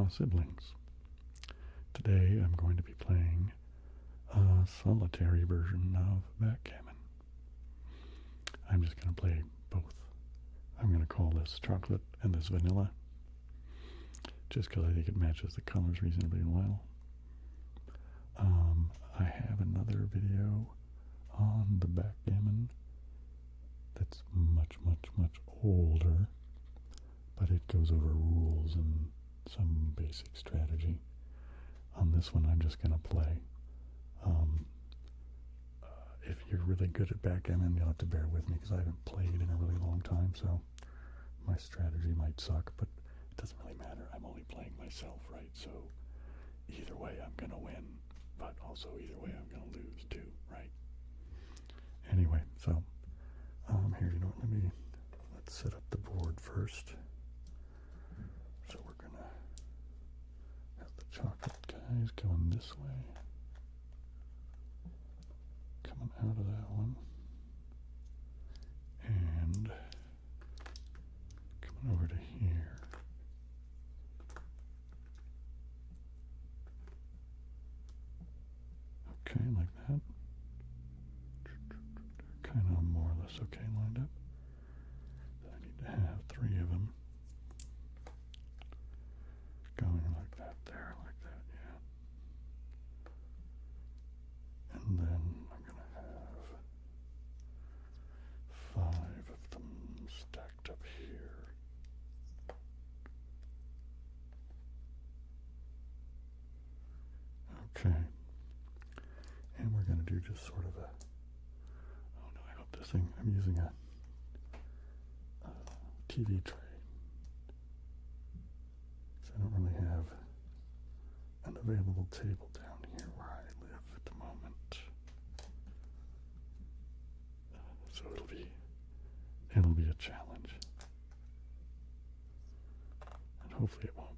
siblings. Today I'm going to be playing a solitary version of Backgammon. I'm just going to play both. I'm going to call this chocolate and this vanilla, just because I think it matches the colors reasonably well. I have another video on the Backgammon that's much older, but it goes over rules and some basic strategy. On this one, I'm just going to play. If you're really good at Backgammon, you'll have to bear with me because I haven't played in a really long time, so my strategy might suck, but it doesn't really matter. I'm only playing myself, right? So either way, I'm going to win, but also either way, I'm going to lose too, right? Anyway, so here, you know what, let's set up the board first. So we're going to have the chocolate guys going this way, coming out of that one, and coming over to here. Okay, like that. Kind of more or less okay lined up. Then I need to have 3 of them going like that, there, like that, yeah. And then I'm going to have 5 of them stacked up here. Okay. And we're going to do just sort of a, oh no, I hope this thing, I'm using a TV tray. So I don't really have an available table down here where I live at the moment. So it'll be a challenge. And hopefully it won't,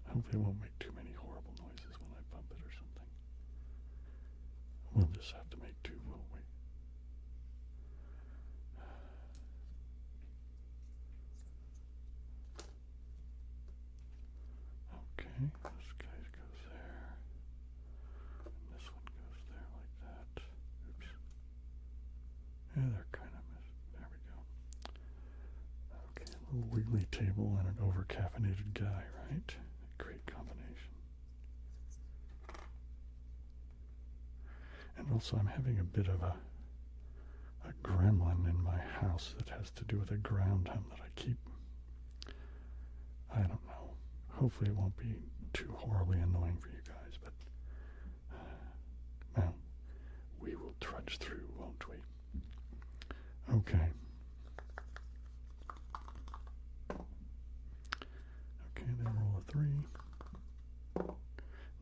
hopefully it won't make too many horrible noises when I bump it or something. We'll just have to make do, won't we? Okay, this guy goes there. And this one goes there like that. Oops. Yeah, they're kind of missed. There we go. Okay, a little wiggly table and an over-caffeinated guy, right? Great combination. And also I'm having a bit of a gremlin in my house that has to do with a ground hum that I keep. I don't know. Hopefully it won't be too horribly annoying for you guys, but well, we will trudge through, won't we? Okay. Okay, they roll a 3.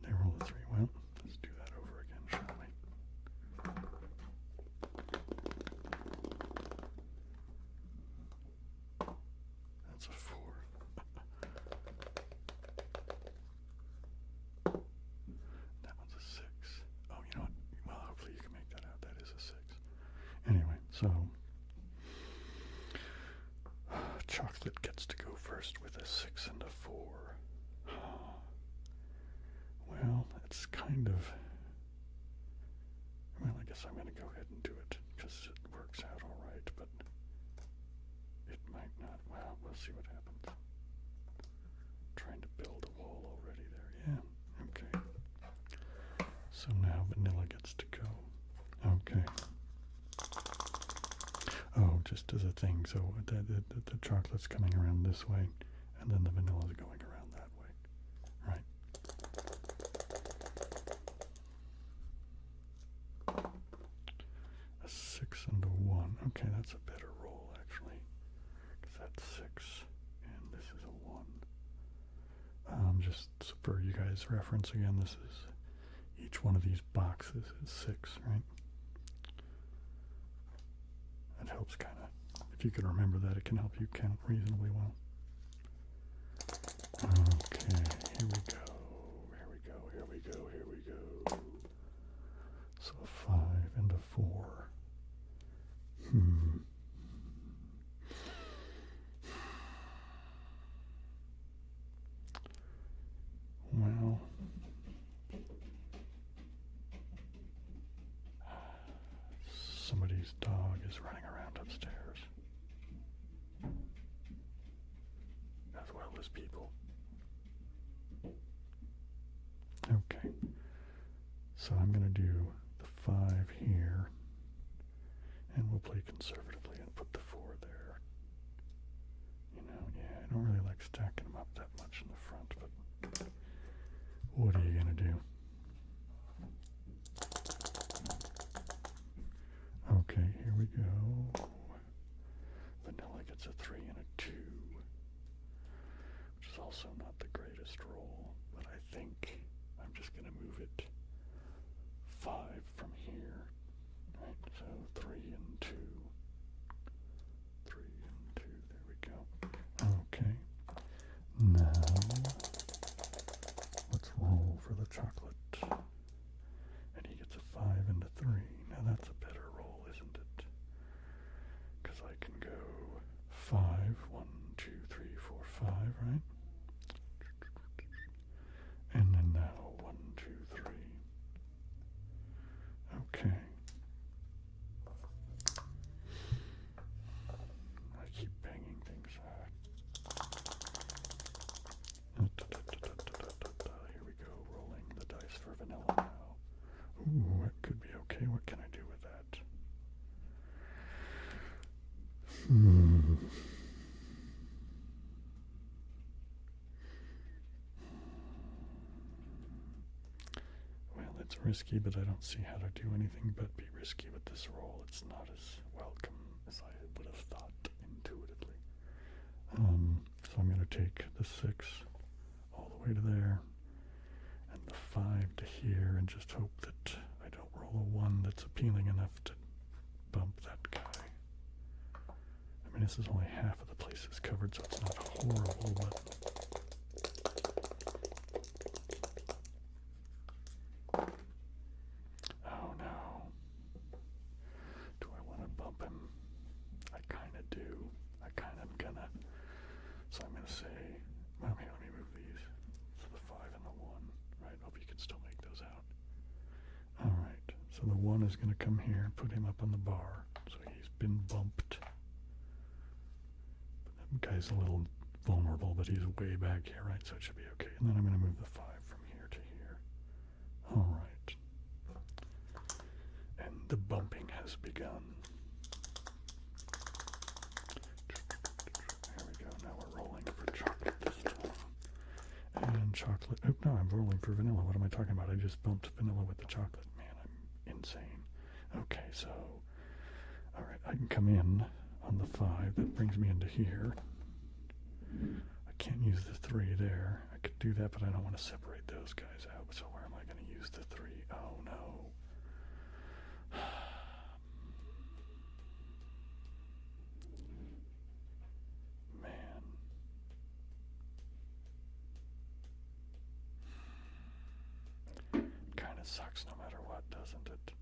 They roll a 3. Well, let's do that over again, shall we? That's a 4. That one's a 6. Oh, you know what? Well, hopefully you can make that out. That is a 6. Anyway, so chocolate gets to go first with a 6 and a 4. Well, it's kind of, well, I guess I'm going to go ahead and do it because it works out all right, but it might not. Well, we'll see what happens. Trying to build a wall already there. Yeah, okay. So now vanilla gets to go. Okay. Oh, just as a thing, so the chocolate's coming around this way, and then the vanilla's going around that way, right? A 6 and a 1. Okay, that's a better roll, actually, because that's 6, and this is a 1. Just for you guys' reference again, this is, each one of these boxes is 6, right? That helps kind of, if you can remember that, it can help you count reasonably well. Okay, here we go, here we go, here we go, here we go. So a 5 and a 4. So I'm going to do the 5 here, and we'll play conservatively and put the 4 there. You know, yeah, I don't really like stacking them up that much in the front, but what are you going to do? Okay, here we go. Vanilla gets a 3 and a 2, which is also not the greatest roll, but I think I'm just going to move it 5 from here. Right, so 3 and 2. 3 and 2, there we go. Okay, now let's roll for the chocolate. And he gets a 5 and a 3. Now that's a better roll, isn't it? Because I can go 5, 1, 2, 3, 4, 5, right? And then now 1, 2, 3. Okay. I keep banging things. Here we go, rolling the dice for vanilla now. Ooh, that could be okay. What can I do with that? Well, it's risky, but I don't see how to do anything but be risky with this roll. It's not as welcome as I would have thought intuitively. So I'm going to take the 6 all the way to there, and the 5 to here, and just hope that I don't roll a 1 that's appealing enough to bump that guy. I mean, this is only half of the place is covered, so it's not horrible, but oh no. Do I want to bump him? I kind of do. I kind of am gonna. So I'm going to say, well, here, let me move these. So the 5 and the 1, right? Hope you can still make those out. All right. So the 1 is going to come here and put him up on the bar. So he's been bumped. That guy's a little vulnerable, but he's way back here, right? So it should be okay. And then I'm going to move the 5 from here to here. All right. And the bumping has begun. Here we go. Now we're rolling for chocolate this time. And chocolate. Oh, no, I'm rolling for vanilla. What am I talking about? I just bumped vanilla with the chocolate. Man, I'm insane. Okay, so, all right, I can come in on the 5. That brings me into here. I can't use the 3 there. I could do that, but I don't want to separate those guys out. So where am I going to use the 3? Oh, no. Man. Kind of sucks no matter what, doesn't it?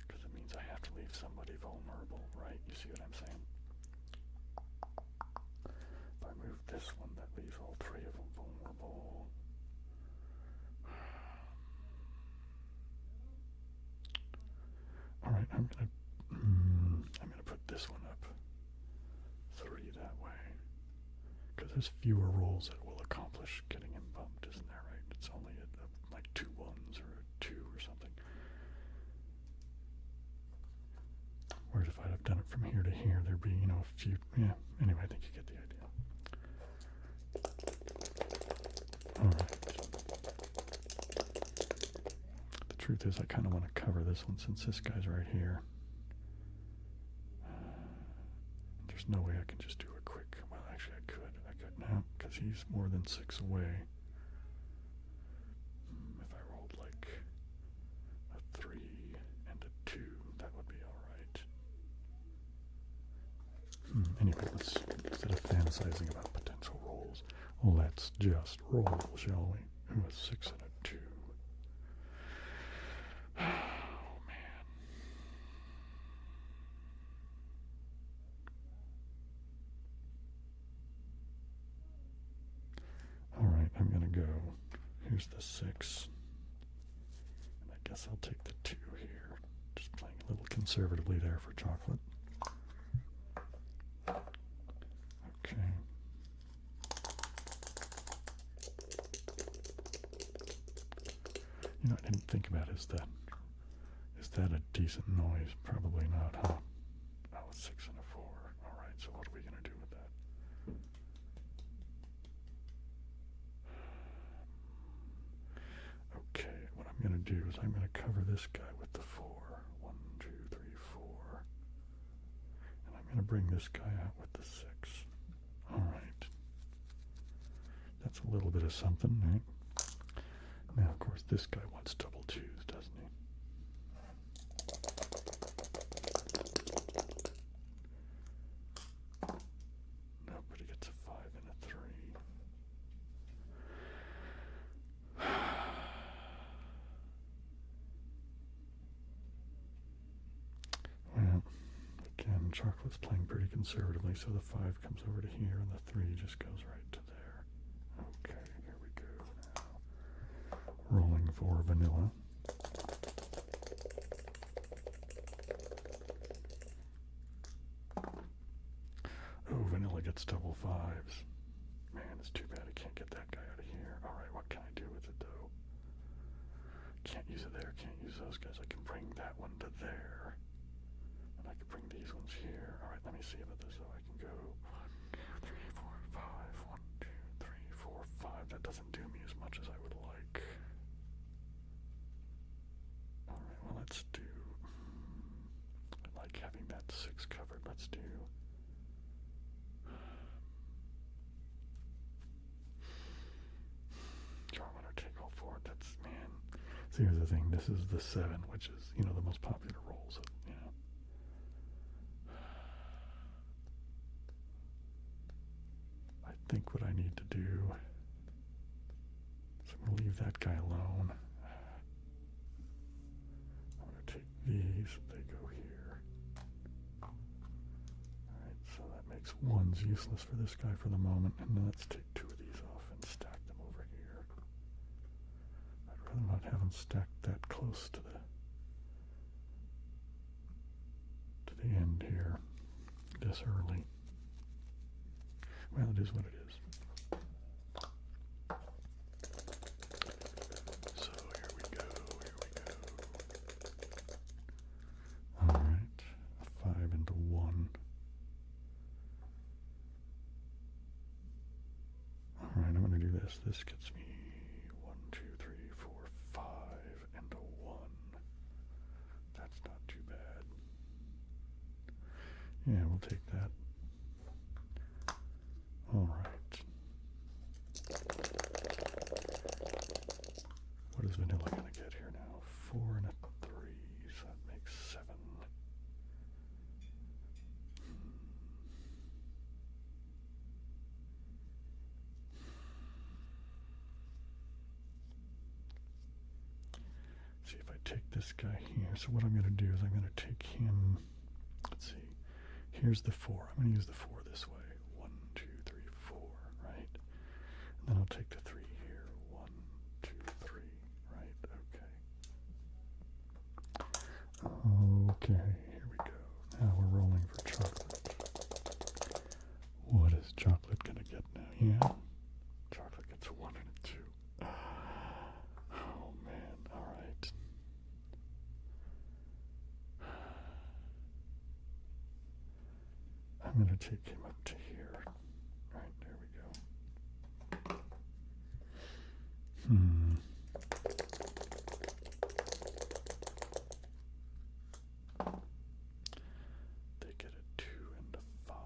Because it means I have to leave somebody vulnerable, right? You see what I'm saying? If I move this one, that leaves all 3 of them vulnerable. All right, I'm gonna put this one up 3 that way, because there's fewer rolls that will accomplish getting him bumped, isn't there? Right? It's only like 2 1s or a 2 or something. Whereas if I'd have done it from here to here, there'd be, a few. Yeah. Anyway, I think you get the idea. All right. The truth is, I kind of want to cover this one since this guy's right here. There's no way I can just do a quick. Well, actually, I could now because he's more than 6 away. If I rolled like a 3 and a 2, that would be all right. Anyway, instead of fantasizing about potential rolls, let's just roll, shall we? Ooh, a 6 and a 2. Oh, man. All right, I'm going to go. Here's the 6. And I guess I'll take the 2 here. Just playing a little conservatively there for chocolate. Okay. You know, I didn't think about is that a decent noise? Probably not, huh? Oh, a 6 and a 4. All right, so what are we going to do with that? Okay, what I'm going to do is I'm going to cover this guy with the 4. 1, 2, 3, 4. And I'm going to bring this guy out with the 6. All right. That's a little bit of something, right? Now, of course, this guy wants double 2s, doesn't he? Nobody gets a 5 and a 3. Well, again, Chocolate's playing pretty conservatively, so the 5 comes over to here, and the 3 just goes right to there. Okay, here we go now. Rolling for vanilla. Oh, vanilla gets double 5s. Man, it's too bad I can't get that guy out of here. All right, what can I do with it, though? Can't use it there, can't use those guys. I can bring that one to there. And I can bring these ones here. All right, let me see about this, though. I can go 1, 2, 3, 4, 5. 1, 2, 3, 4, 5. That doesn't do me as much as I would like. All right, well, let's do... I like having that 6 covered. Let's do... Do I want to take all 4? That's, man. See, here's the thing. This is the 7, which is, you know, the most popular roll. So, you know. I think what I need to do is I'm going to leave that guy alone. I'm going to take these. They go here. Alright, so that makes 1s useless for this guy for the moment. And then let's take 2 of these off and stack them over here. I'd rather not have them stacked that close to the end here this early. Well, it is what it is. So here we go. All right, a 5 into 1. All right, I'm going to do this. This gets me 1, 2, 3, 4, 5 into 1. That's not too bad. Yeah, we'll take that. All right. What is vanilla going to get here now? 4 and a 3, so that makes 7. See if I take this guy here. So what I'm going to do is I'm going to take him. Let's see. Here's the 4. I'm going to use the 4 this way. 1, 2, 3, 4, right? And then I'll take the 3 here. 1, 2, 3, right? Okay. Okay, here we go. Now we're rolling for chocolate. What is chocolate going to get now? Yeah. Chocolate gets a 1 and a 2. Oh, man. All right. I'm going to take him up to here. Right, there we go. They get a 2 and a 5.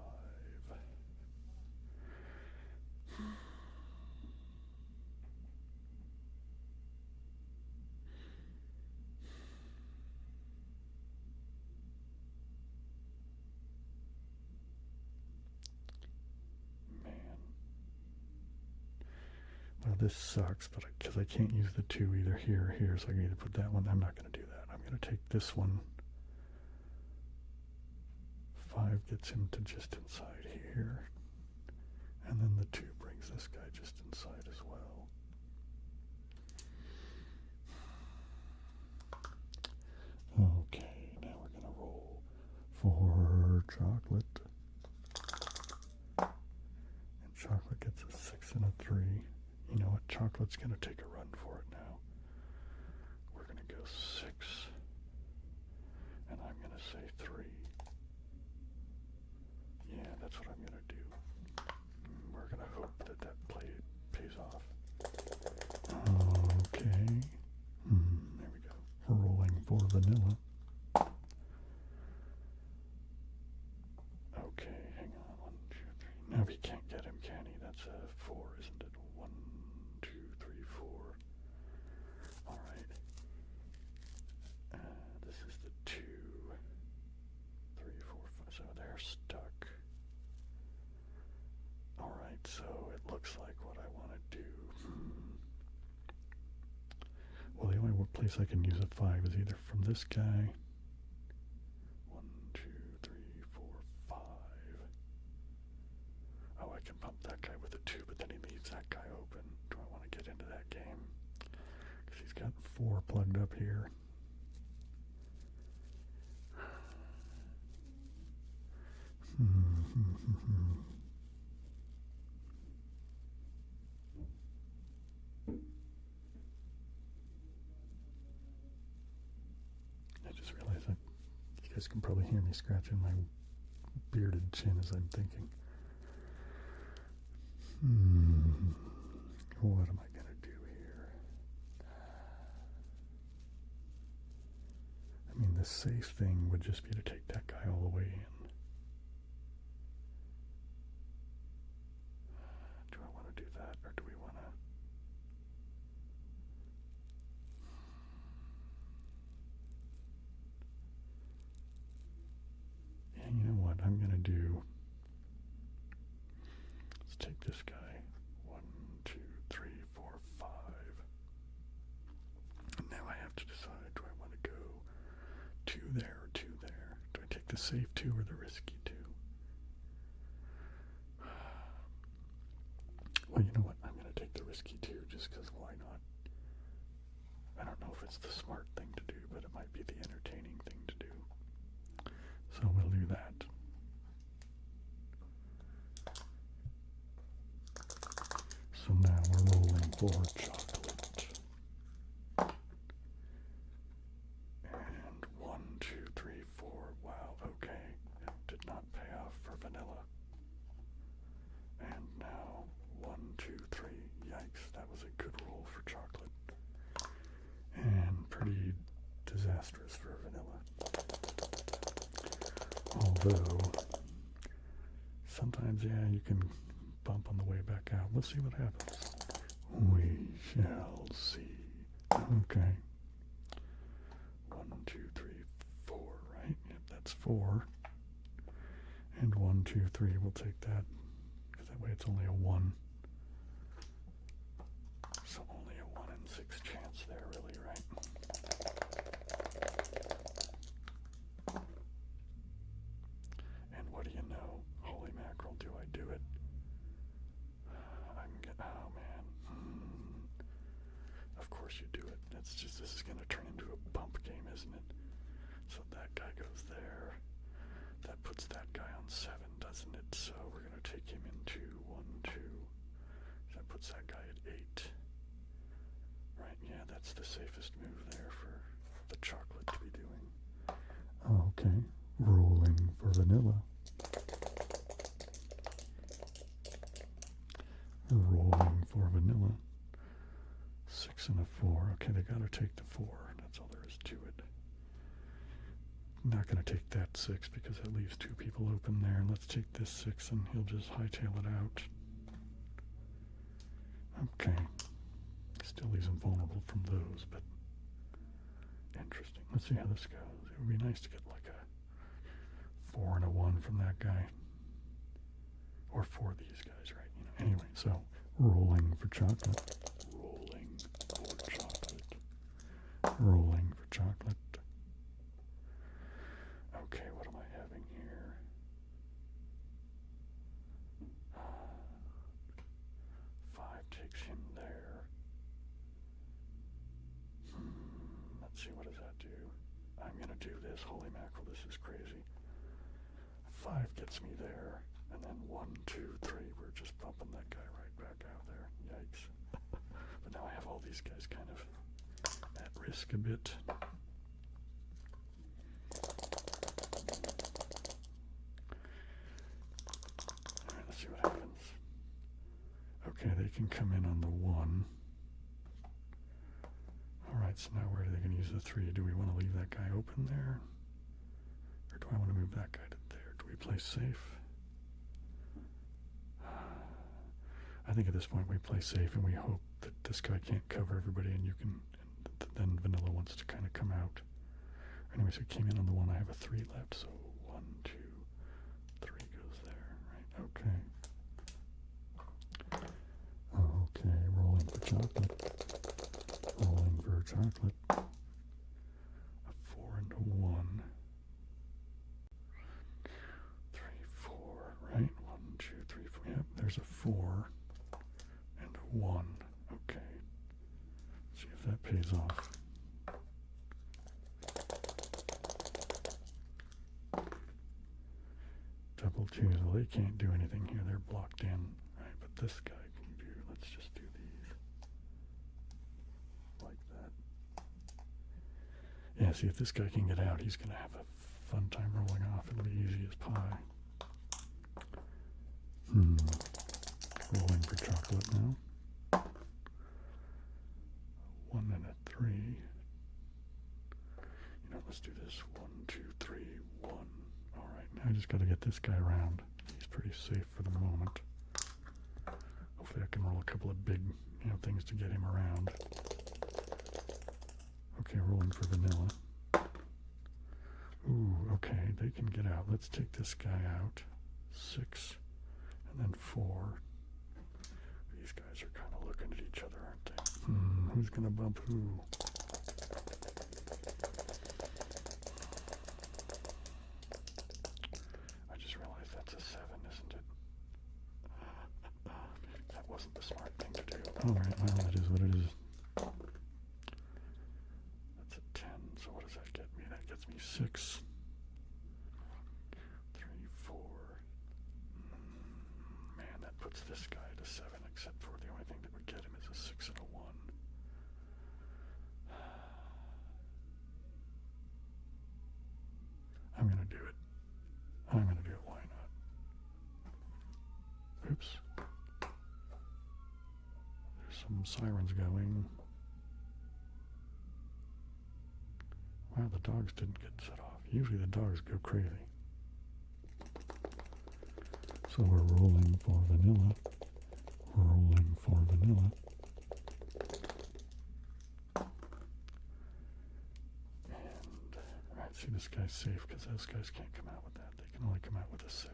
Well, this sucks, but because I can't use the 2 either here or here, so I can either put that one. I'm not going to do that. I'm going to take this one. 5 gets him to just inside here. And then the 2 brings this guy just inside as well. Okay, now we're going to roll for chocolate. And chocolate gets a 6 and a 3. You know what? Chocolate's going to take a run for it now. 6. And I'm going to say 3. Yeah, that's what I'm going to do. We're going to hope that that play pays off. Okay. There we go. Rolling for vanilla. Okay, hang on. 1, 2, 3. Now he can't get him, can he? That's a 4, isn't it? 1, 2, 3, 4. All right. This is the 2, 3, 4, 5. So they're stuck. All right. So it looks like what I want to do. Well, the only place I can use a 5 is either from this guy. 1, 2, 3, 4, 5. Oh, I can pump that guy with a 2, but then he leaves that guy open. Do I want to get into that game? Because he's got 4 plugged up here. I just realized that you guys can probably hear me scratching my bearded chin as I'm thinking. What am I going to do here? I mean, the safe thing would just be to take that guy all the way in. Do I want to do that, or do we want to... Yeah, you know what I'm going to do? Let's take this guy. 1, 2, 3, 4, 5. And now I have to decide, do I want to go 2 there or 2 there? Do I take the safe 2 or the risky 2? Well, you know what? I'm going to take the risky 2 just because why not? I don't know if it's the smart thing to do, but it might be the entertaining thing to do. So we'll do that. So now we're rolling for chocolate. And 1, 2, 3, 4. Wow, okay. It did not pay off for vanilla. And now 1, 2, 3. Yikes, that was a good roll for chocolate. And pretty disastrous for vanilla. Although, sometimes, yeah, you can bump on the way back out. Let's see what happens. We shall see. Okay. 1, 2, 3, 4, right? Yep, that's 4. And 1, 2, 3, we'll take that. Because that way it's only a 1. So only a 1 in 6 chance there, really, right? And what do you know? Holy mackerel, do I do it? Oh man. Of course you do it. It's just, this is going to turn into a bump game, isn't it? So that guy goes there. That puts that guy on 7, doesn't it? So we're going to take him into 1, 2. That puts that guy at 8. Right, yeah, that's the safest move there for the chocolate to be doing. Okay, rolling for vanilla. Rolling for vanilla. 6 and a 4. Okay, they got to take the 4. That's all there is to it. Not going to take that 6 because that leaves 2 people open there. Let's take this 6 and he'll just hightail it out. Okay. Still leaves him vulnerable from those, but interesting. Let's see how this goes. It would be nice to get like a 4 and a 1 from that guy. Or 4 of these guys, right? You know. Anyway, so rolling for chocolate. Rolling for chocolate. Rolling for chocolate. Okay, what am I having here? 5 takes him there. Let's see, what does that do? I'm going to do this. Holy mackerel, this is crazy. 5 gets me there. And then 1, 2, 3, we're just bumping that guy right back out there. Yikes. But now I have all these guys kind of at risk a bit. Alright, let's see what happens. Okay, they can come in on the 1. Alright, so now where are they going to use the 3? Do we want to leave that guy open there? Or do I want to move that guy to there? Do we play safe? I think at this point we play safe and we hope that this guy can't cover everybody and you can, and then Vanilla wants to kind of come out. Anyway, so it came in on the 1. I have a 3 left, so 1, 2, 3 goes there, right? Okay. Okay, rolling for chocolate. Rolling for chocolate. A 4 and a 1. 3, 4, right? 1, 2, 3, 4. Yep, there's a 4 and a 1. Okay. Let's see if that pays off. Double 2s. Well, they can't do anything here. They're blocked in. Right, but this guy can do. Let's just do these. Like that. Yeah, see, if this guy can get out, he's going to have a fun time rolling off. It'll be easy as pie. Rolling for chocolate now. 1 and a 3. You know, let's do this. 1, 2, 3, 1. All right, now I just got to get this guy around. He's pretty safe for the moment. Hopefully I can roll a couple of big, things to get him around. Okay, rolling for Vanilla. Ooh, okay, they can get out. Let's take this guy out. 6, and then 4. These guys are kind of looking at each other, aren't they? Who's going to bump who? I just realized that's a 7, isn't it? That wasn't the smart thing to do. Alright, well, that is what it is. That's a 10, so what does that get me? That gets me 6. 3, 4. Man, that puts this guy to 7, except for the only thing that would get him is a 6 and a 1. I'm going to do it. I'm going to do it. Why not? Oops. There's some sirens going. Wow, the dogs didn't get set off. Usually the dogs go crazy. So we're rolling for Vanilla. Rolling for Vanilla. And, alright, see, this guy's safe because those guys can't come out with that. They can only come out with a 6.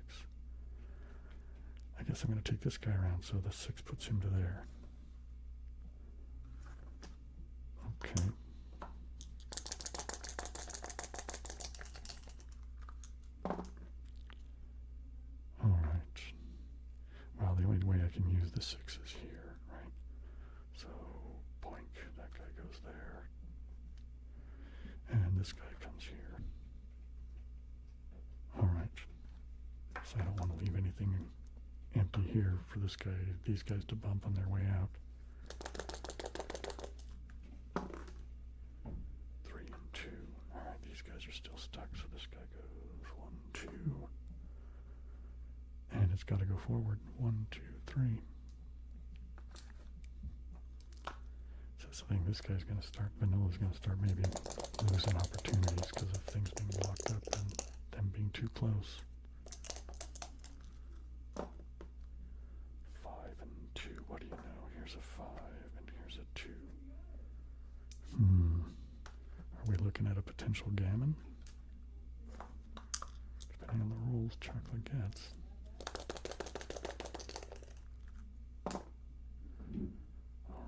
I guess I'm going to take this guy around, so the 6 puts him to there. Okay. Alright. Well, the only way I can use the 6 is here, right? So, boink, that guy goes there. And this guy comes here. Alright. So I don't want to leave anything empty here for these guys to bump on their way out. 3 and 2. Alright, these guys are still stuck, so this guy goes 1, 2. And it's got to go forward. 1, 2, 3. So I think this guy's going to start, Vanilla's going to start maybe losing opportunities because of things being locked up and them being too close. 5 and 2. What do you know? Here's a 5 and here's a 2. Are we looking at a potential gammon? Depending on the rules chocolate gets.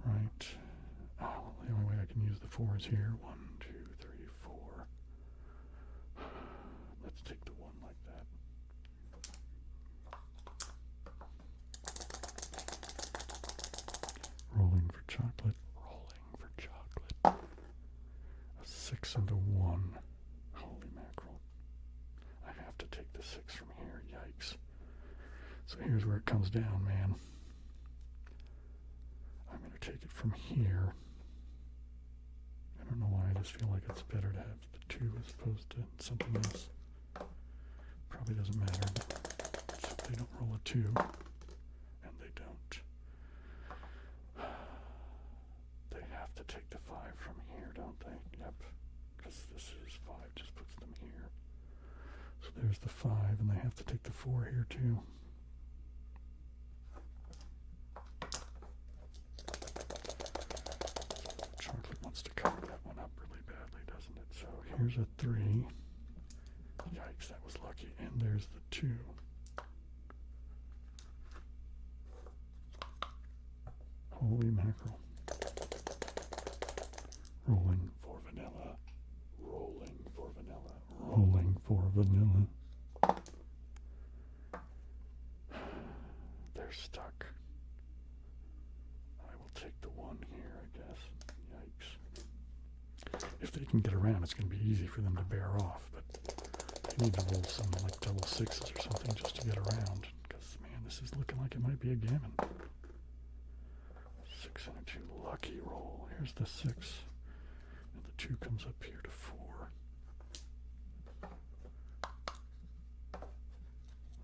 Alright. Well, the only way I can use the 4 is here. 1, 2, 3, 4. Let's take the 1 like that. Rolling for chocolate. Rolling for chocolate. A 6 and a 1. Holy mackerel. I have to take the 6 from here. Yikes. So here's where it comes down, man. I'm going to take it from here. I don't know just feel like it's better to have the 2 as opposed to something else. Probably doesn't matter, but they don't roll a 2, and they don't. They have to take the 5 from here, don't they? Yep, because this is 5, just puts them here. So there's the 5, and they have to take the 4 here too. Chocolate wants to cover that one up really badly, doesn't it? So here's a 3. Yikes, that was lucky. And there's the 2. Holy mackerel. Rolling for vanilla. Rolling for vanilla. Rolling for vanilla. They're stuck. I will take the 1 here, I guess. Yikes. If they can get around, it's going to be easy for them to bear off, but they need to roll some like double 6s or something just to get around, because, man, this is looking like it might be a gammon. 6 and a 2. Lucky roll. Here's the 6. And the 2 comes up here to 4.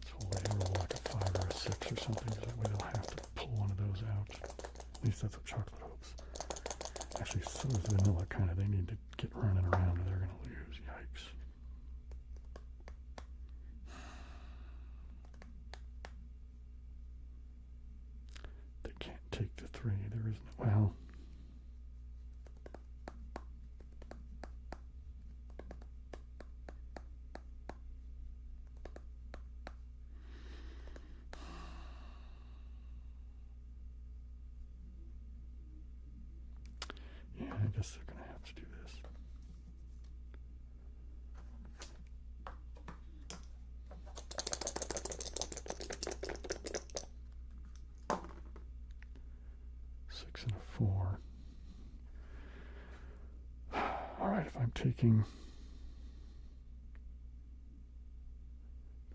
So they roll like a 5 or a 6 or something. That way they'll have to pull one of those out. At least that's what chocolate hopes. Actually, so is vanilla kind of. They need to get running around or they're going to lose. Yikes. They can't take the 3. There isn't. Well. Yeah, I guess they're going to have to do this. Six and a 4. All right, if I'm taking,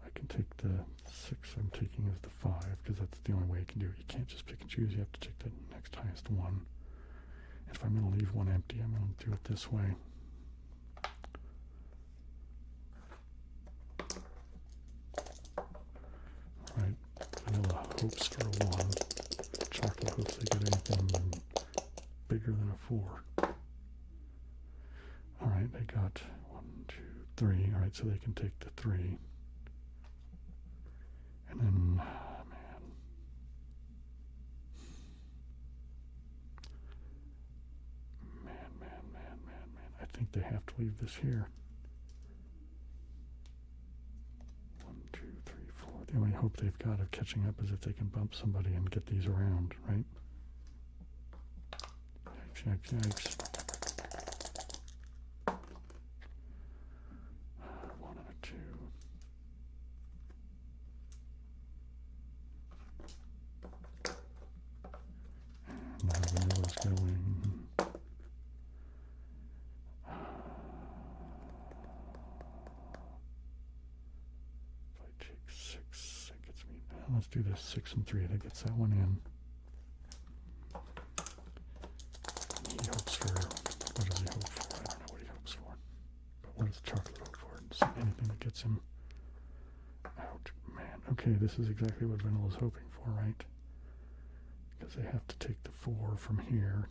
I can take the 6 I'm taking as the 5, because that's the only way you can do it. You can't just pick and choose. You have to take the next highest one. And if I'm going to leave one empty, I'm going to do it this way. All right, vanilla hopes for a 1. Chocolate hopes they get anything bigger than a 4. All right, they got 1, 2, 3. All right, so they can take the 3. And then, man. I think they have to leave this here. 1, 2, 3, 4. The only hope they've got of catching up is if they can bump somebody and get these around, right? Yikes, yikes, yikes. 1 and a 2. And now vanilla's going. Let's do this 6 and 3. That gets that one in. He hopes for, what does he hope for? I don't know what he hopes for. But what does chocolate hope for? So anything that gets him out. Man, okay, this is exactly what vanilla's hoping for, right? Because they have to take the 4 from here,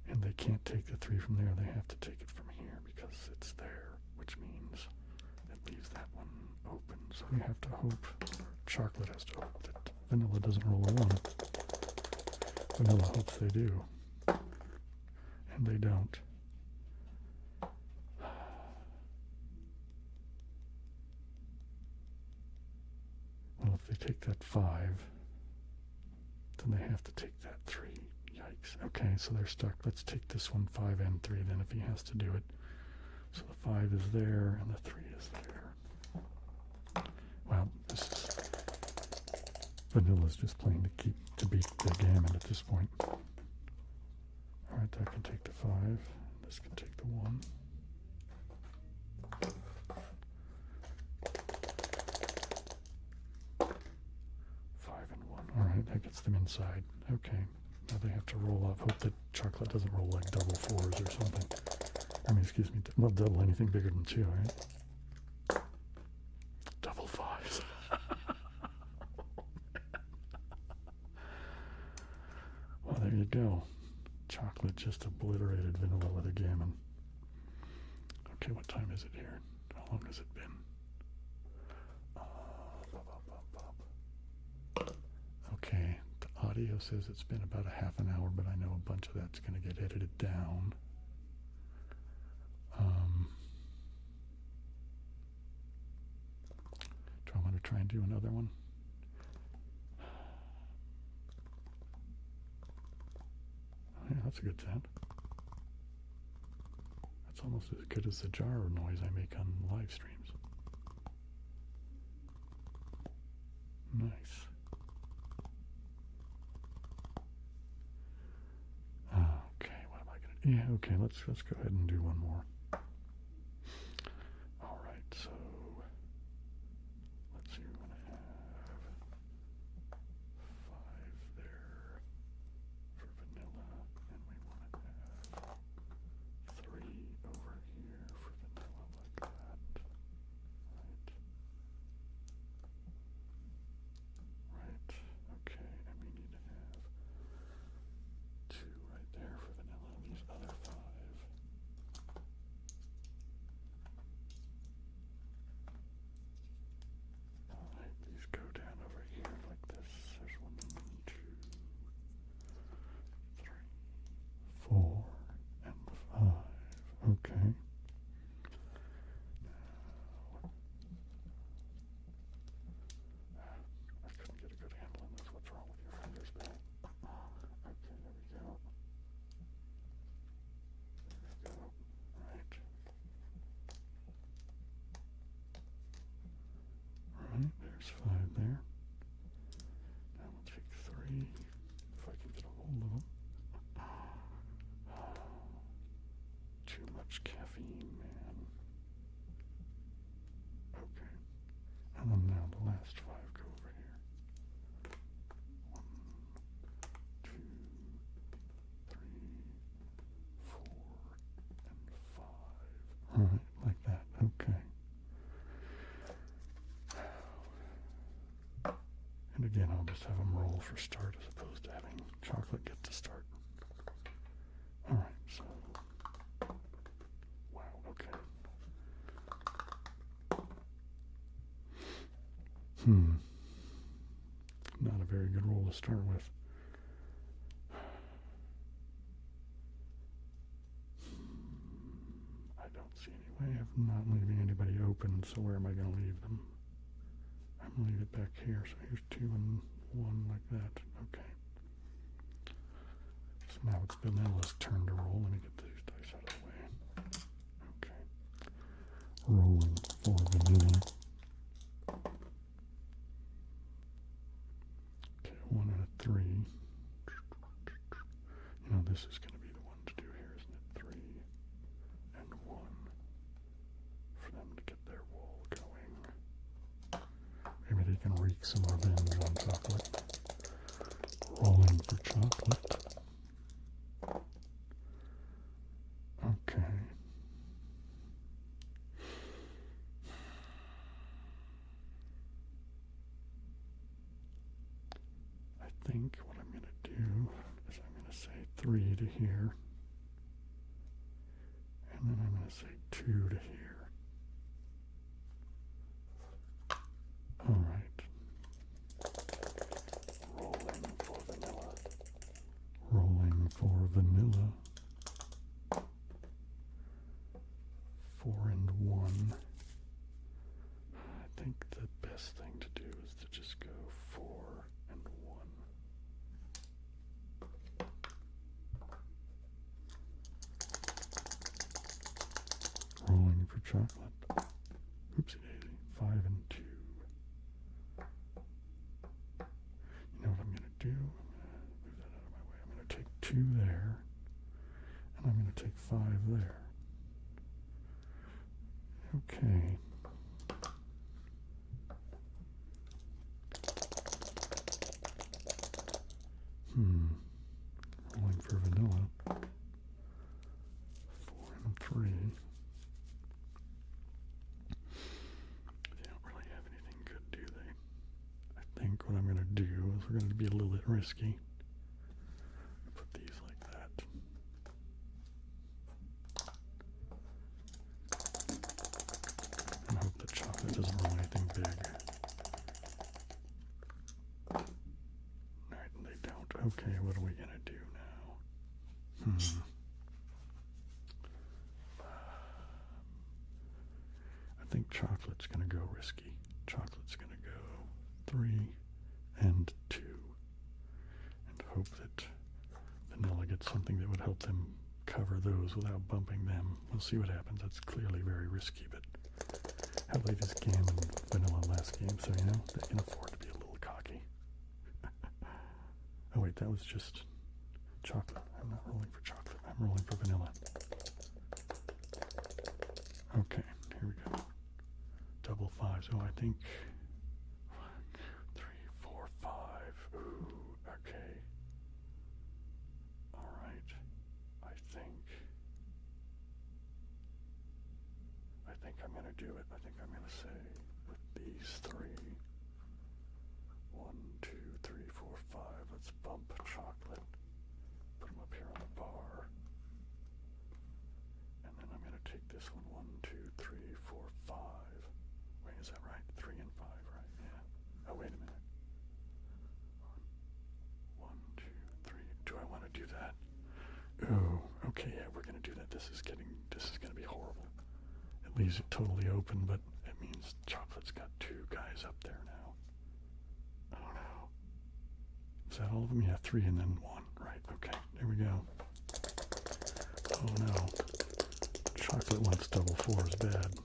and they can't take the 3 from there. They have to take it from here because it's there, which means it leaves that one open. So we have to hope. Chocolate has to hope that vanilla doesn't roll a 1. Vanilla hopes they do. And they don't. Well, if they take that 5, then they have to take that 3. Yikes. Okay, so they're stuck. Let's take this one, 5 and 3, then if he has to do it. So the 5 is there, and the 3 is there. Well, this is... Vanilla's just playing to beat the gammon at this point. Alright, that can take the 5. This can take the 1. 5 and 1. Alright, that gets them inside. Okay. Now they have to roll off. Hope that chocolate doesn't roll like double 4s or something. I mean, excuse me, well, double anything bigger than 2, right? Double 5s. Well, there you go. Chocolate just obliterated vanilla with a gammon. Okay, what time is it here? How long has it been? Okay, the audio says it's been about a half an hour, but I know a bunch of that's going to get edited down. Do I want to try and do another one? Oh, yeah, that's a good sound. That's almost as good as the jar noise I make on live streams. Nice. Okay, what am I going to do? Yeah, okay, let's go ahead and do one more. All right, so let's see, we're going to have 5 there for vanilla, and we want to have 3 over here for vanilla like that, right? Right, okay, and we need to have 2 right there for vanilla, and these other 5. Alright, these go down over here like this. There's 1, 2, 3, 4, and 5. Okay. I couldn't get a good handle on this. What's wrong with your fingers, Bill? Okay, there we go. There we go. Right. Right, there's 5 there. Now we'll take 3, if I can get a hold of them. Too much caffeine, man. Okay. And then now the last 5 go over here. 1, 2, 3, 4, and 5. All right, like that. Okay. And again, I'll just have them roll for start as opposed to having chocolate get to start. All right, so, wow, okay. Not a very good roll to start with. I don't see any way of not leaving anybody open, so where am I going to leave them? I'm going to leave it back here, so here's 2 and 1 like that. Okay. So now it's vanilla's turn to roll. Let me get these dice out of the way. Okay. Rolling for vanilla. Okay, 1 and a 3. You know, this is going to be the one to do here, isn't it? 3 and 1 for them to get their roll going. Maybe they can wreak some revenge on chocolate. Rolling for chocolate. Okay. I think what I'm going to do is I'm going to say 3 to here. And then I'm going to say 2 to here. All right. Rolling for vanilla. Rolling for vanilla. 4 and 1. I think the best thing to do is to just go 4 and 1. Rolling for chocolate. Oopsie daisy. 5 and 2. You know what I'm going to do? I'm going to move that out of my way. I'm going to take 2 there. And I'm going to take 5 there. Okay. Rolling for vanilla. 4 and 3. risky. Put these like that. And hope the chocolate doesn't roll anything big. Alright, and they don't. Okay, what are we going to do now? I think chocolate's going to go risky. Chocolate's going to go 3 and 2. And hope that vanilla gets something that would help them cover those without bumping them. We'll see what happens. That's clearly very risky, but how late is gammon vanilla last game? So, you know, they can afford to be a little cocky. Oh, wait, that was just chocolate. I'm not rolling for chocolate. I'm rolling for vanilla. Okay, here we go. Double fives. Oh, I think 1, 2, 3, 4, 5. Ooh, okay. All right. I think I'm going to do it. I think I'm going to say with these 3. 1, 2, 3, 4, 5. Let's bump chocolate. Put them up here on the bar. And then I'm going to take this one. 1, 2, 3, 4, 5. Wait, is that right? 3 and 5, right? Yeah. Oh, wait a minute. 1, 2, 3. Do I want to do that? Oh, okay, yeah, we're going to do that. This is going to be horrible. It leaves it totally open, but it means chocolate's got 2 guys up there now. Oh, no. Is that all of them? Yeah, 3 and then 1. Right, okay, there we go. Oh, no. Chocolate wants double 4s bad.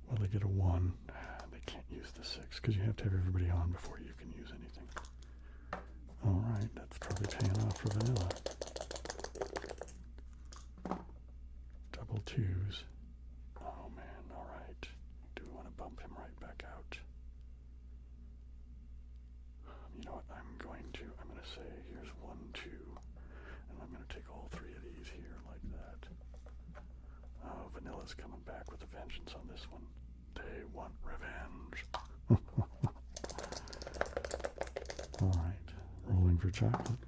Well, they get a 1. They can't use the 6 because you have to have everybody on before you can use anything. All right, that's probably paying off for vanilla. Double 2s. Oh, man, all right. Do we want to bump him right back out? You know what, I'm going to say, here's 1, 2, and I'm going to take all 3 of these here like that. Oh, vanilla's coming back with a vengeance on this one. They want revenge. All right, rolling for chocolate.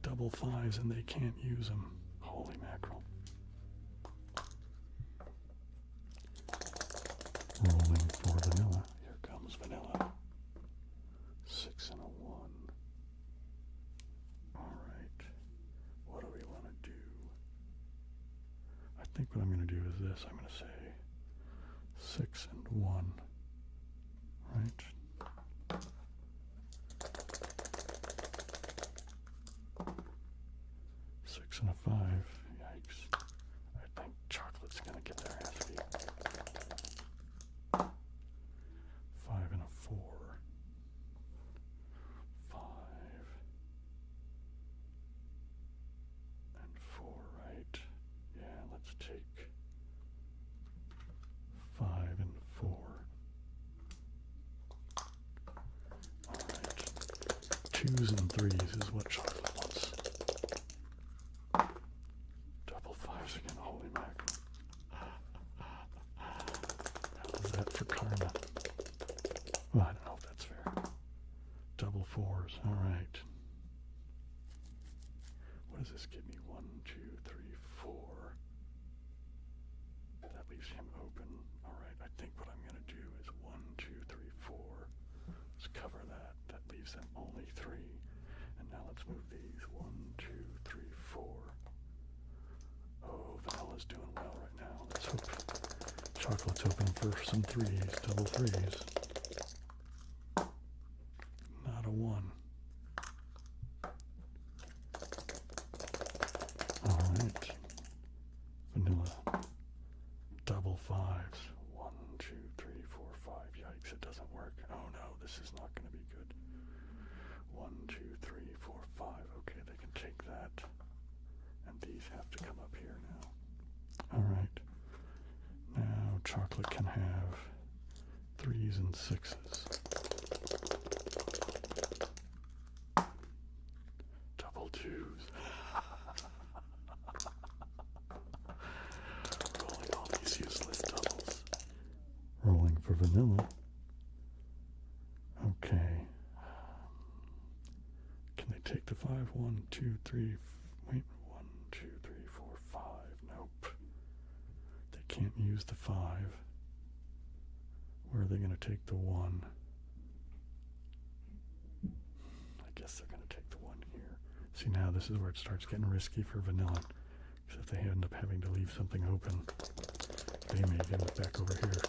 Double 5s and they can't use them. Holy mackerel. Rolling for vanilla. Here comes vanilla. 6 and a 1. All right. What do we want to do? I think what I'm going to do is this. I'm going to say 6 and 1. Right? 6 and a 5. Yikes. I think chocolate's going to get their ass beat. 5 and a 4. 5 and 4, right? Yeah, let's take 5 and 4. All right. 2s and 3s is what chocolate wants. Double 5s again, holy mackerel. How's that for karma? Well, I don't know if that's fair. Double 4s, all right. What does this give me? 1, 2, 3, 4. That leaves him open. All right, I think what I'm going to do is 1, 2, 3, 4. Let's cover that. That leaves them only 3. And now let's move these. 1, 2, 3, 4. Oh, vanilla's doing well right now. Let's hope chocolate's open for some 3s, double 3s. Not a 1. All right. Vanilla. Double 5s. 1, 2, 3, 4, 5. Yikes, it doesn't work. Oh no, this is not going to be good. 1, 2, 3, 4, 5. Okay, they can take that. And these have to come up here now. All right. Now chocolate can have 3s and 6s. Double 2s. Rolling all these useless doubles. Rolling for vanilla. Okay. 1, 2, 3, wait, 1, 2, 3, 4, 5. Nope. They can't use the 5. Where are they going to take the 1? I guess they're going to take the 1 here. See, now this is where it starts getting risky for vanilla. Because if they end up having to leave something open, they may end up back over here.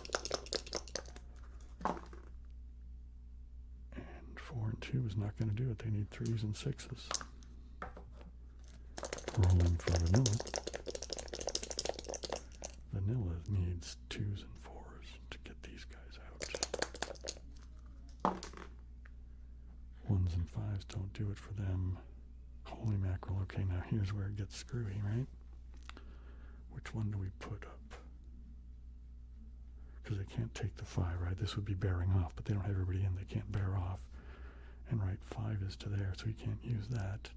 And 4 and 2 is not going to do it. They need 3s and 6s. Rolling for vanilla. Vanilla needs 2s and 4s to get these guys out. 1s and 5s don't do it for them. Holy mackerel. Okay, now here's where it gets screwy, right? Which one do we put up? Because they can't take the 5, right? This would be bearing off, but they don't have everybody in. They can't bear off. And right, 5 is to there, so he can't use that.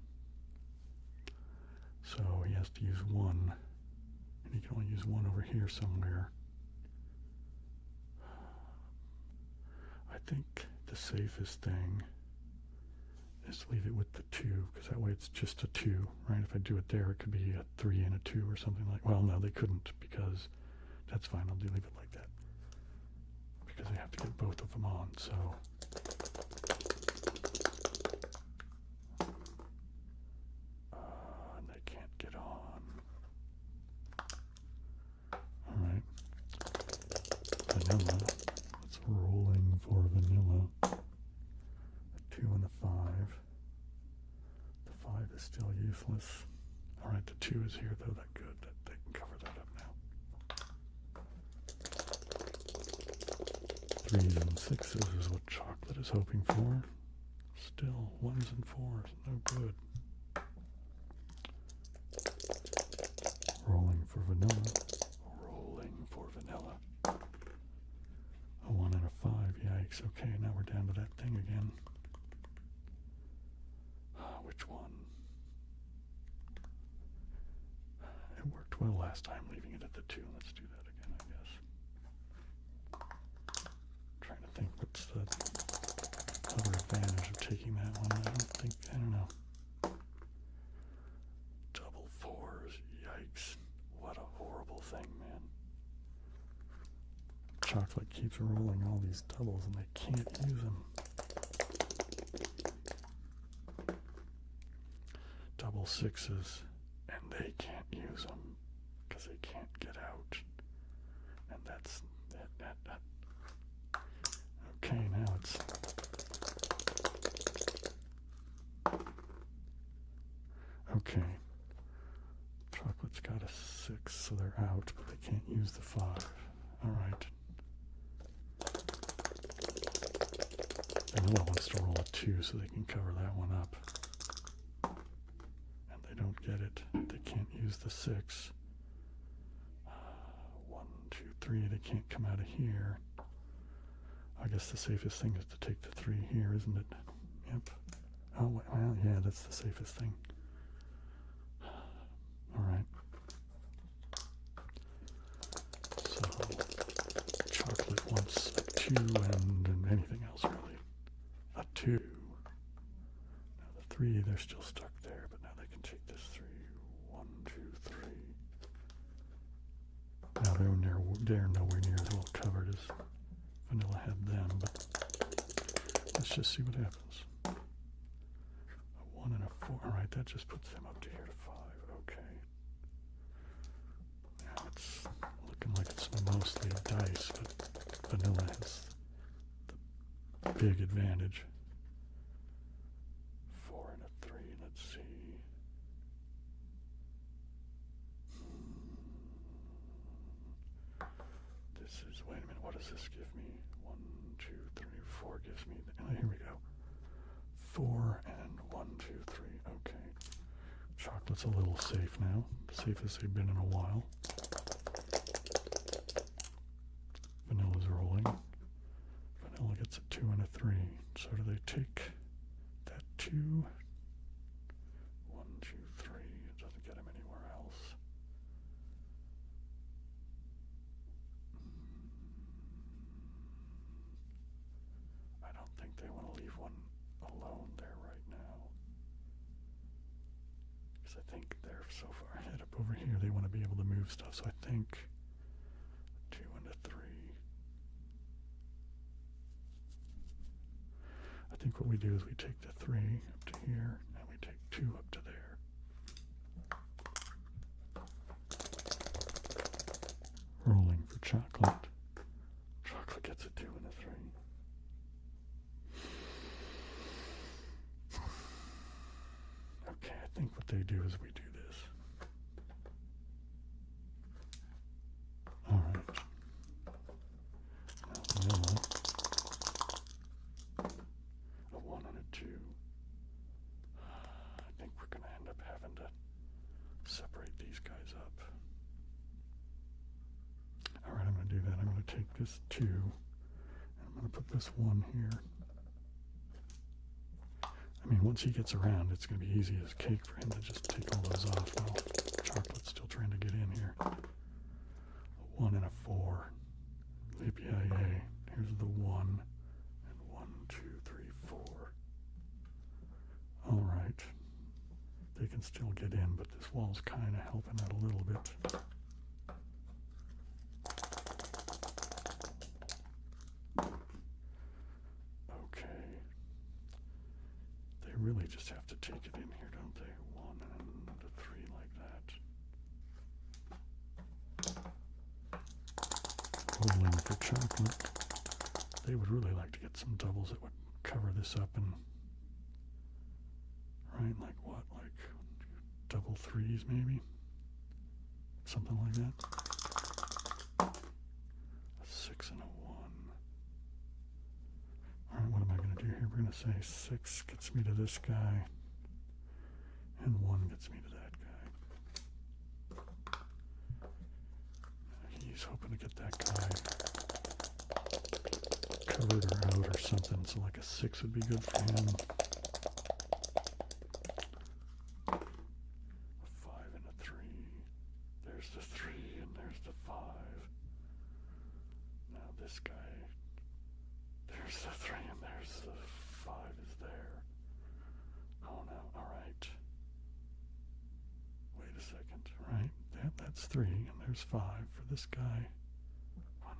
So he has to use 1. And he can only use 1 over here somewhere. I think the safest thing is to leave it with the 2, because that way it's just a 2, right? If I do it there, it could be a 3 and a 2 or something like. Well, no, they couldn't, because that's fine. I'll leave it like that, because they have to get both of them on. So and they can't get on. All right, vanilla. It's rolling for vanilla. A 2 and a 5. The 5 is still useless. All right, the 2 is here though. That good. That they can cover that up now. 3s and 6s is what chocolate is hoping for. Still 1s and 4s, no good. Rolling for vanilla. Rolling for vanilla. A 1 and a 5. Yikes. Okay, now we're down to that thing again. Which one? It worked well last time, leaving it at the 2. Let's do that again, I guess. Trying to think what's the other advantage of taking that one. I don't know. Double 4s. Yikes. What a horrible thing, man. Chocolate keeps rolling all these doubles and they can't use them. Double 6s, and they can't use them because they can't get out. And that's that. Okay, now it's okay. Chocolate's got a 6, so they're out, but they can't use the 5. All right. Vanilla wants to roll a 2 so they can cover that one up. Don't get it. They can't use the 6. 1, 2, 3. They can't come out of here. I guess the safest thing is to take the 3 here, isn't it? Yep. Oh, well, yeah, that's the safest thing. All right. So, chocolate wants a 2 and anything else, really. A 2. Now the 3, they're still stuck there, but now they can take this 3. 1, 2, 3. Now they're nowhere near as well covered as vanilla had them, but let's just see what happens. A 1 and a 4. All right, that just puts them up to here to 5. Okay. Now it's looking like it's mostly dice, but vanilla has the big advantage. 4 and a 3. Let's see. This is, wait a minute, what does this give me? 1, 2, 3, 4 gives me, here we go. 4 and 1, 2, 3, okay. Chocolate's a little safe now, safest they've been in a while. Vanilla's rolling. Vanilla gets a 2 and a 3. So do they take that 2? 1, 2, 3. It doesn't get him anywhere else. I don't think they want to leave one alone there right now. Because I think they're so far ahead up over here, they want to be able to move stuff. So I think 2 and a 3. I think what we do is we take the 3 up to here, and we take 2 up to there. Rolling for chocolate. Chocolate gets a 2 and a 3. Okay, I think what they do is we do this. All right. Now vanilla. A 1 and a 2. I think we're going to end up having to separate these guys up. All right, I'm going to do that. I'm going to take this 2, and I'm going to put this 1 here. I mean, once he gets around, it's going to be easy as cake for him to just take all those off. Well, chocolate's still trying to get in here. A 1 and a 4. Yippee-yay. Here's the 1. And 1, 2, 3, 4. All right. They can still get in, but this wall's kind of helping that a little bit. Really just have to take it in here, don't they? 1 and a 3 like that. Rolling for chocolate. They would really like to get some doubles that would cover this up and, right, like what? Like double 3s maybe? Something like that. A 6 and a 1. All right, what am I going to do here? We're going to say 6 gets me to this guy, and 1 gets me to that guy. He's hoping to get that guy covered or out or something, so like a 6 would be good for him. A 5 and a 3. There's the 3, and there's the 5. Now this guy. There's the 3 and there's the 5 is there. Oh no, alright. Wait a second, right? That's 3 and there's 5 for this guy. 1,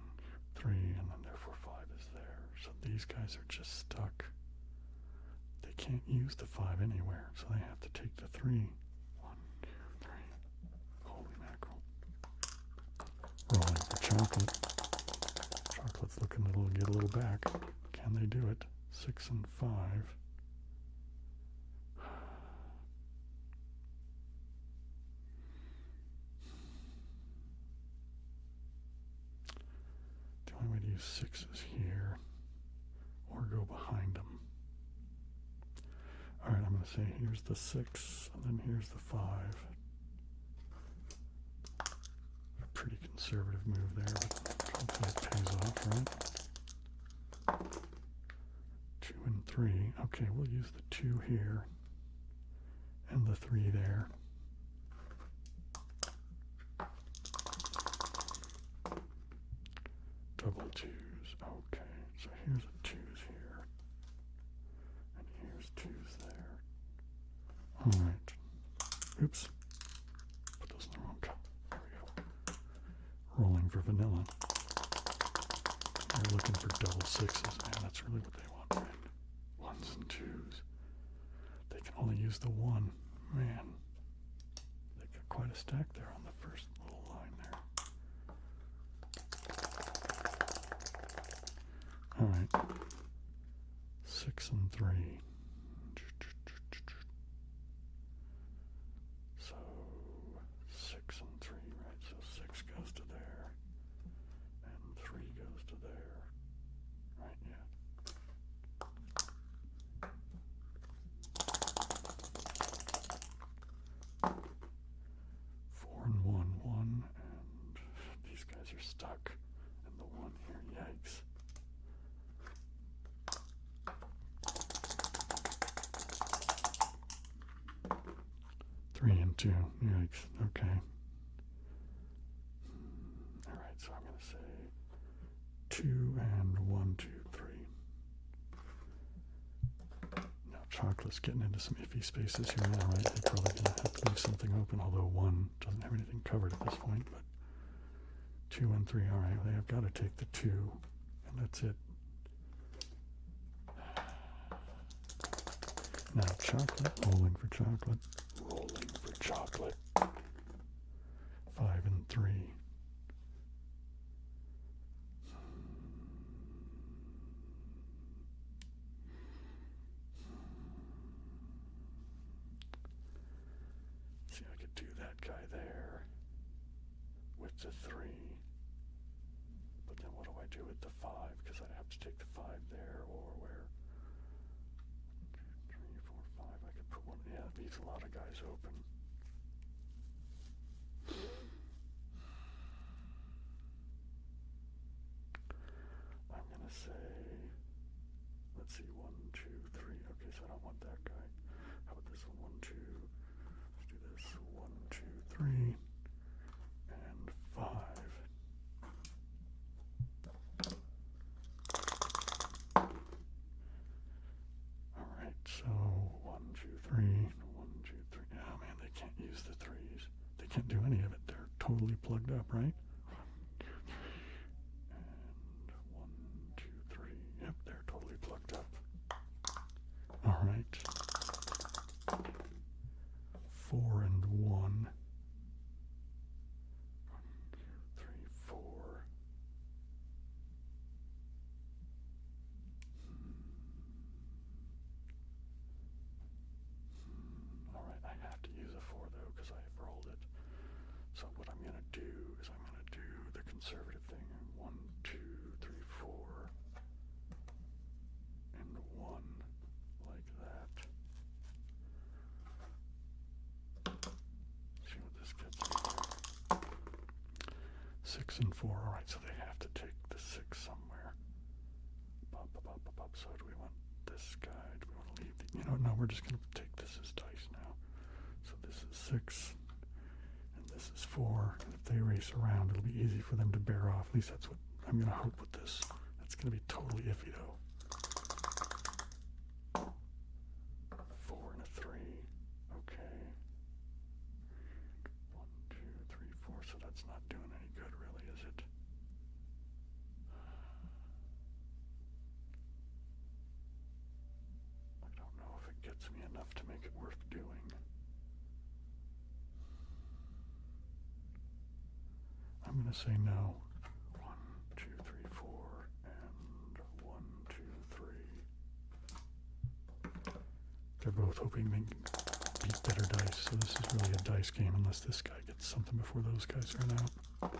3, and then therefore 5 is there. So these guys are just stuck. They can't use the 5 anywhere, so they have to take the 3. 1, 2, 3. Holy mackerel. Rolling for chocolate. Chocolate's looking to get a little back. Can they do it? 6 and 5. The only way to use 6 is here, or go behind them. All right, I'm going to say here's the 6, and then here's the 5. A pretty conservative move there, but hopefully it pays off, right? 2 and 3. Okay, we'll use the 2 here and the 3 there. Double 2s. Okay, so here's a 2s here. And here's 2s there. All right. Oops. Put those in the wrong cup. There we go. Rolling for vanilla. They're looking for double 6s, man. That's really what they want, right? 1s and 2s. They can only use the 1. Man, they got quite a stack there on the first little line there. All right. 6 and 3. So 6 and 3, right? So 6 goes to there. And 3 goes to there. Right, yeah. 4 and 1, 1, and these guys are stuck. And the 1 here, yikes. Three and 2, yikes, okay. Alright, so I'm going to say 2 and 1, 2, 3. Now chocolate's getting into some iffy spaces here now, right? They're probably going to have to move even although 1 doesn't have anything covered at this point, but 2 and 3, all right, they have got to take the 2, and that's it. Now chocolate, rolling for chocolate, rolling for chocolate. 5 and 3. See, I could do that guy there with the 3. But then what do I do with the 5? Because I have to take the 5 there, or where? 3, 4, 5. I could put one. Yeah, it leaves a lot of guys open. I'm gonna say, let's see, 1, 2, 3. Okay, so I don't want that guy. How about this one? 1, 2. Let's do this. 1, 2, 3, and 5. All right, so 1, 2, 3, 1, 2, 3. Oh man, they can't use the 3s. They can't do any of it. They're totally plugged up, right? And 1, 2, 3. Yep, they're totally plugged up. All right. 4 and 1. 1, 2, 3, 4. All right, I have to use a 4 though because I've rolled it. So what I'm gonna do is I'm gonna do the conservative thing. 1, 2, 3, 4, and 1 like that. See what this gets me there. 6 and 4. All right, so they have to take the 6 somewhere. Bop, bop, bop, bop, bop. So do we want this guy? Do we want to leave the, no, we're just gonna take this as dice now. So this is 6. And this is 4. And if they race around, it'll be easy for them to bear off. At least that's what I'm gonna hope with this. That's gonna be totally iffy though. 4 and a 3. Okay. 1, 2, 3, 4. So that's not doing any good, really, is it? I don't know if it gets me enough to make it worth doing. I'm going to say no. 1, 2, 3, 4, and 1, 2, 3. They're both hoping they can beat better dice, so this is really a dice game unless this guy gets something before those guys are out.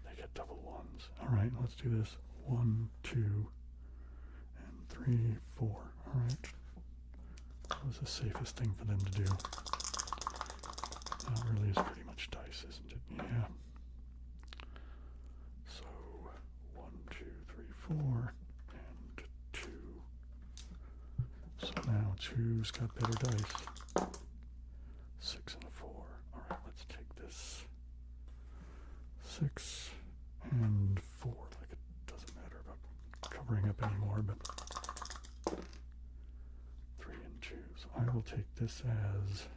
They get double 1s. All right, let's do this. 1, 2, and 3, 4. All right. That was the safest thing for them to do. That really is pretty much dice, isn't it? Yeah. So 1, 2, 3, 4, and 2. So now 2's got better dice. 6 and a 4. All right, let's take this 6 and 4. Like it doesn't matter about covering up anymore, but 3 and 2. So I will take this as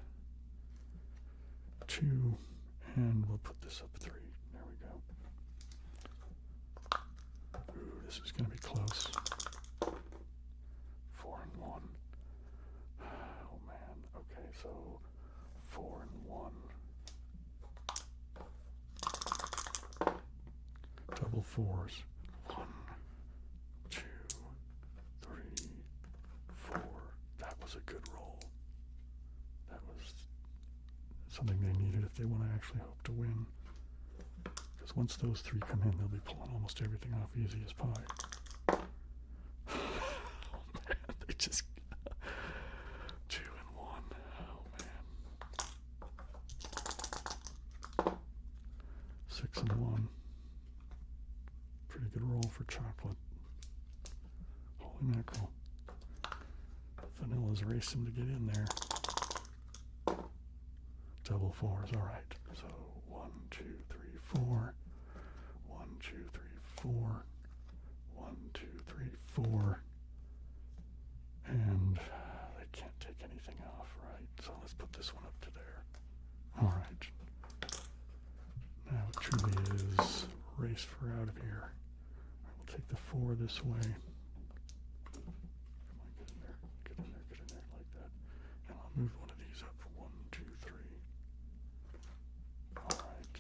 2, and we'll put this up 3. There we go. Ooh, this is going to be close. 4 and 1. Oh man. Okay, so 4 and 1. Double 4s. 1, 2, 3, 4. That was a good roll. That was something they needed if they want to actually hope to win. Because once those 3 come in, they'll be pulling almost everything off easy as pie. Oh man, they just 2 and 1. Oh man. 6 and 1. Pretty good roll for chocolate. Holy mackerel. Vanilla's racing to get in there. Double 4s, all right. So 1, 2, 3, 4. 1, 2, 3, 4. 1, 2, 3, 4. And they can't take anything off, right? So let's put this one up to there. All right. 4 this way. Come on, get in there, get in there, get in there, like that. And I'll move one of these up. 1, 2, 3. All right.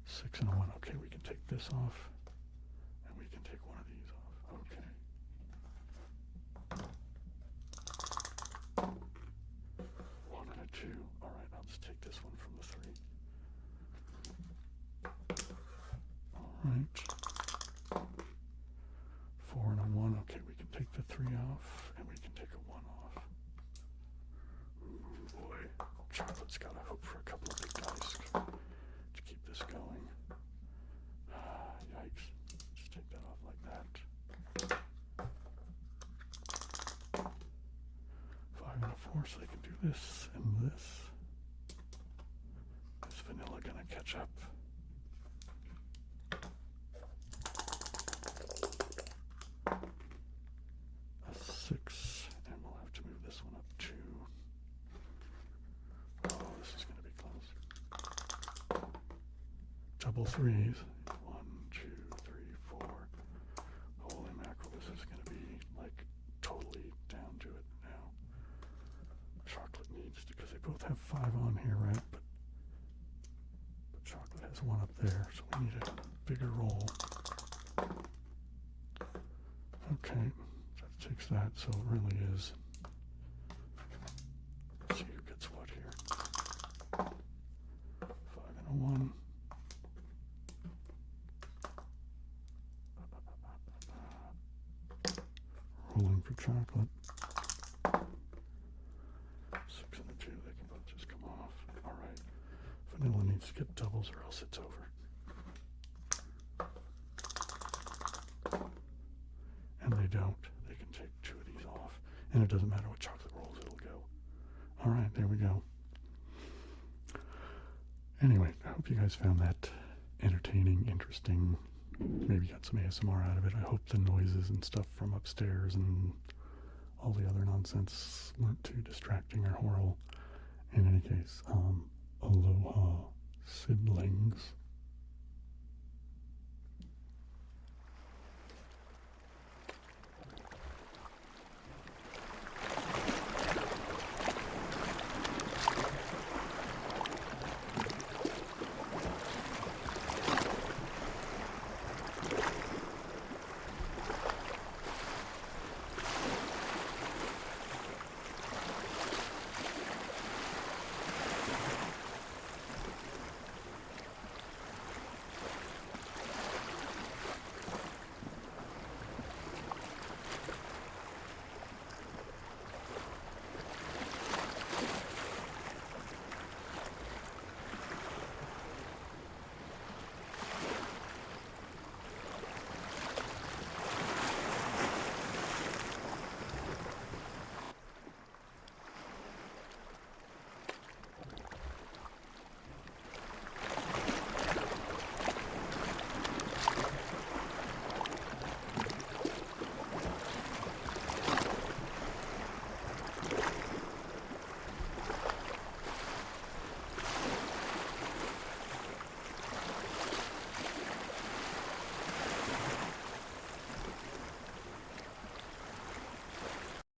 6 and a 1. Okay, we can take this off, and we can take one of these off. Okay. 1 and a 2. All right, I'll just take this one from the 3. All right. 4 and a 1. Okay, we can take the 3 off, and we can take a 1 off. Ooh, boy. Chocolate's got to hope for a couple of big dice to keep this going. Yikes. Just take that off like that. 5 and a 4, so they can do this and this. Is vanilla gonna catch up? A 6, and we'll have to move this one up 2. Oh, this is gonna be close. Double 3s. 1, 2, 3, 4. Holy mackerel, this is gonna be like totally down to it now. Chocolate needs, because they both have 5 on here, right? But chocolate has 1 up there, so we need a bigger roll. Okay, that takes that, so it really is. Let's see who gets what here. 5 and a 1. Rolling for chocolate. 6 and a 2, they can both just come off. All right. Vanilla needs to get doubles or else it's over. And they don't. They can take 2 of these off. And it doesn't matter what chocolate rolls, it'll go. All right, there we go. Anyway, I hope you guys found that entertaining, interesting. Maybe got some ASMR out of it. I hope the noises and stuff from upstairs and all the other nonsense weren't too distracting or horrible. In any case, aloha, siblings.